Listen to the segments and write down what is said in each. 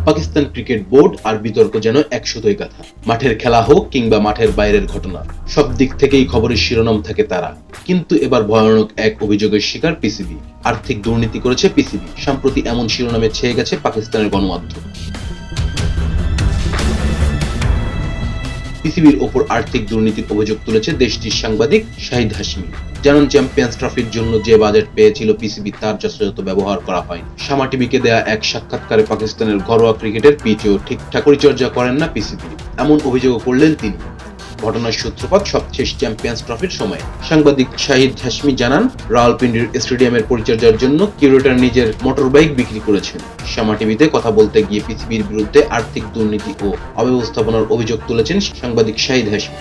Pakistan cricket board আর বিতর্ক যেন এক সুতোয় গাঁথা। মাঠের খেলা হোক কিংবা মাঠের বাইরের ঘটনা, সব দিক থেকেই খবরের শিরোনাম থাকে তারা। কিন্তু এবার ভয়ানক এক অভিযোগের শিকার পিসিবি। আর্থিক দুর্নীতি করেছে পিসিবি, সম্প্রতি এমন শিরোনামে ছেয়ে গেছে পাকিস্তানের গণমাধ্যম। পিসিবির ওপর আর্থিক দুর্নীতির অভিযোগ তুলেছে দেশটির সাংবাদিক শাহিদ হাশমি। জানান, চ্যাম্পিয়ন্স ট্রফির জন্য যে বাজেট পেয়েছিল পিসিবি তার যথাযথ ব্যবহার করা হয়নি। শামা টিভিকে দেয়া এক সাক্ষাৎকারে পাকিস্তানের ঘরোয়া ক্রিকেটের পিচেও ঠিকঠাক পরিচর্যা করেন না পিসিবি, এমন অভিযোগও করলেন তিনি। ঘটনার সূত্রপাত সবশেষ চ্যাম্পিয়ন্স ট্রফির সময়। সাংবাদিক শাহিদ হাশমি জানান, রাওয়ালপিন্ডির স্টেডিয়ামের পরিচর্যার জন্য কিউরেটর নিজের মোটরবাইক বিক্রি করেছেন। শামা টিভিতে কথা বলতে গিয়ে পিসিবির বিরুদ্ধে আর্থিক দুর্নীতি ও অব্যবস্থাপনার অভিযোগ তুলেছেন সাংবাদিক শাহিদ হাশমি।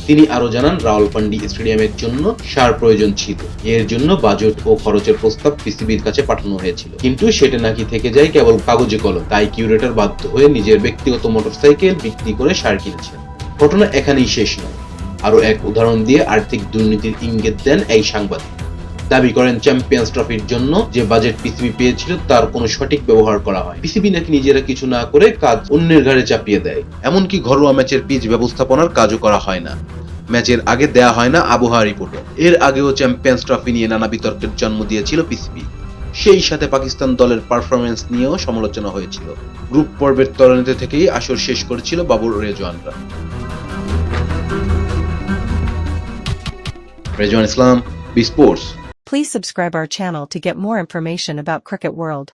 তিনি আরো জানান, রাওয়ালপিন্ডি স্টেডিয়ামের জন্য সার প্রয়োজন ছিল। এর জন্য বাজেট ও খরচের প্রস্তাব পিসিবির কাছে পাঠানো হয়েছিল, কিন্তু সেটা নাকি থেকে যায় কেবল কাগজে কলম। তাই কিউরেটর বাধ্য হয়ে নিজের ব্যক্তিগত মোটরসাইকেল বিক্রি করে সার কিনেছেন। ঘটনা এখানেই শেষ নয়। আরো এক উদাহরণ দিয়ে আর্থিক দুর্নীতির ইঙ্গিত দেন এই সাংবাদিক। দাবি করেন, চ্যাম্পিয়ন্স ট্রফির জন্য যে বাজেট পিসিবি পেয়েছিল তার কোনো সঠিক ব্যবহার করা হয়। পিসিবি নাকি নিজেরা কিছু না করে কাজ অন্যের ঘাড়ে চাপিয়ে দেয়। এমনকি ঘরোয়া ম্যাচের পিচ ব্যবস্থাপনার কাজও করা হয় না। ম্যাচের আগে দেয়া হয় না আবহাওয়া রিপোর্টও। এর আগেও চ্যাম্পিয়ন্স ট্রফি নিয়ে নানা বিতর্কের জন্ম দিয়েছিল পিসিবি। সেই সাথে পাকিস্তান দলের পারফরম্যান্স নিয়েও সমালোচনা হয়েছিল। গ্রুপ পর্বের তলানিতে থেকেই আসর শেষ করেছিল বাবর রেজওয়ানরা। Rizwan Islam, B sports. Please subscribe our channel to get more information about Cricket World.